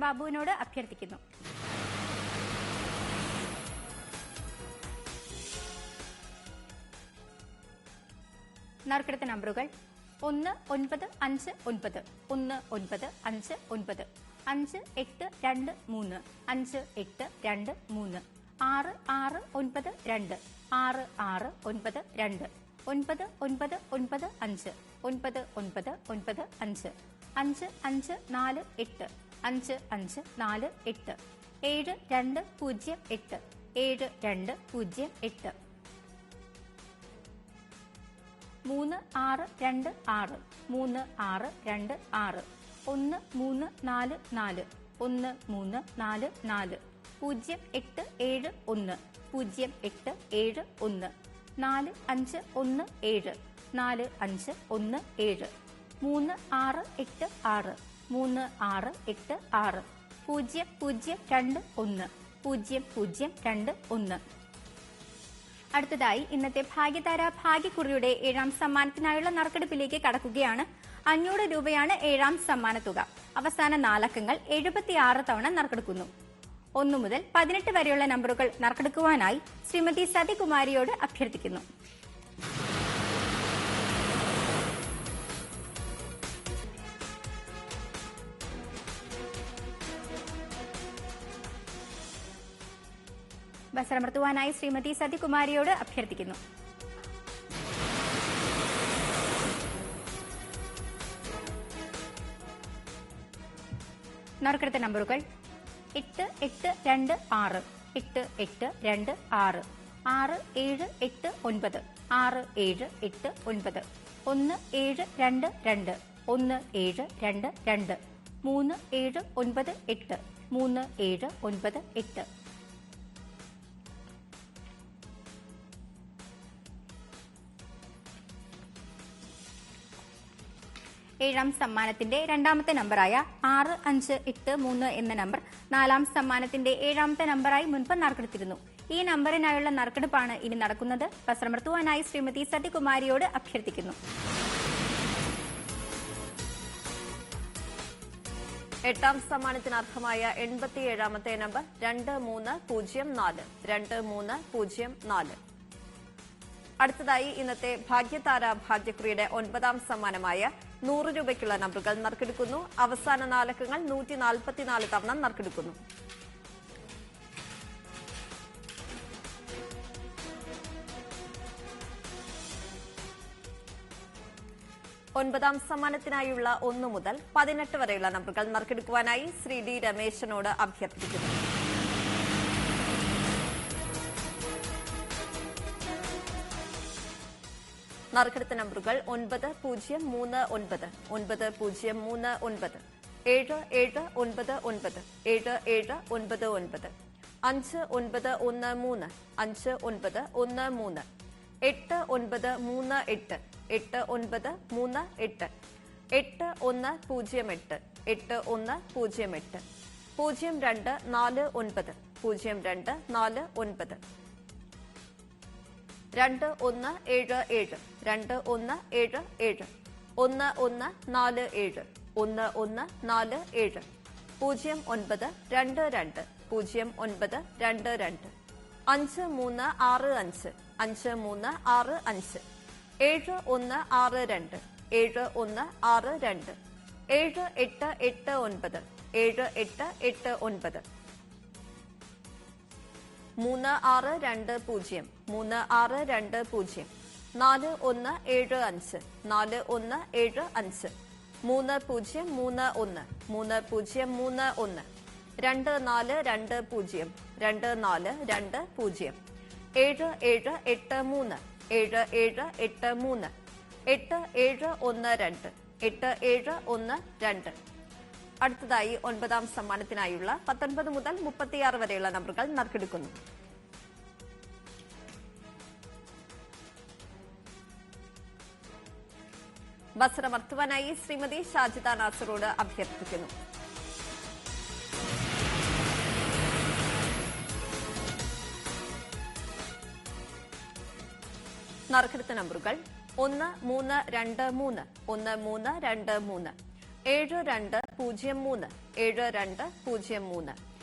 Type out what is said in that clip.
ബാബുവിനോട് അഭ്യർത്ഥിക്കുന്നു. നറുക്കെടുത്ത നമ്പറുകൾ 1959 1959 5823 5823 6692 6692 9995 9995 5548 5548 7208 7208 3626 3626 1344 1344 0871 0871 4517 4517 3686 3686 0021 0021. അടുത്തതായി ഇന്നത്തെ ഭാഗ്യതാര ഭാഗ്യക്കുറിയുടെ 7ാം സമ്മാനത്തിനായുള്ള നറുക്കെടുപ്പിലേക്ക് കടക്കുകയാണ്. 500 രൂപയാണ് 7ാം സമ്മാനത്തുക. അവസാന 4 അക്കങ്ങൾ 76 തവണ നറുക്കെടുക്കുന്നു. 1 മുതൽ 18 വരെയുള്ള നമ്പറുകൾ നറുക്കെടുക്കുവാനായി ശ്രീമതി സതികുമാരിയോട് അഭ്യർത്ഥിക്കുന്നു. ബസറമർത്തുവാനായി ശ്രീമതി സതികുമാരിയോട് അഭ്യർത്ഥിക്കുന്നു. നറുക്കെടുത്ത നമ്പറുകൾ 8826 8826 6789 6789 1722 1722 3798 3798. ഏഴാം സമ്മാനത്തിന്റെ 2ാമത്തെ നമ്പറായ 6583 എന്ന നമ്പർ 4ാം സമ്മാനത്തിന്റെ 7ാമത്തെ നമ്പറായി മുൻപ് നറുക്കെടുത്തിരുന്നു. ഈ നമ്പറിനായുള്ള നറുക്കെടുപ്പാണ് ഇനി നടക്കുന്നത്. വസ്ത്രമർത്തുവാനായി ശ്രീമതി സതികുമാരിയോട് അഭ്യർത്ഥിക്കുന്നു. 8ാം സമ്മാനത്തിന് അർഹമായ 87ാമത്തെ നമ്പർ 2304 2304. അടുത്തതായി ഇന്നത്തെ ഭാഗ്യതാര ഭാഗ്യക്കുറിയുടെ 9ാം സമ്മാനമായ 100 രൂപയ്ക്കുള്ള നമ്പറുകൾ നറുക്കെടുക്കുന്നു. അവസാന 4 അക്കങ്ങൾ 144 തവണ നറുക്കെടുക്കുന്നു. ഒൻപതാം സമ്മാനത്തിനായുള്ള 1 മുതൽ 18 വരെയുള്ള നമ്പറുകൾ നറുക്കെടുക്കുവാനായി ശ്രീ ഡി രമേശനോട് അഭ്യർത്ഥിക്കുന്നു. നറുക്കെടുത്ത നമ്പറുകൾ 9039 9039 7799 7799 5913 5913 8938 8938 8108 8108 0249 0249 2177 2177 1147 1147 0922 0922 5365 5365 7162 7162 7889 7889 3620 3620 4175 4175 3031 3031 2420 2420 7783 7783 8712 8712. അടുത്തതായി 9ാം സമ്മാനത്തിനായുള്ള 19 മുതൽ 36 വരെയുള്ള നമ്പറുകൾ നറുക്കെടുക്കുന്നു. ബസറമർത്തുവാനായി ശ്രീമതി ഷാജിദ നാസറോട് അഭ്യർത്ഥിക്കുന്നു. നറുക്കെടുത്ത നമ്പറുകൾ 1323 1323 7203 7203.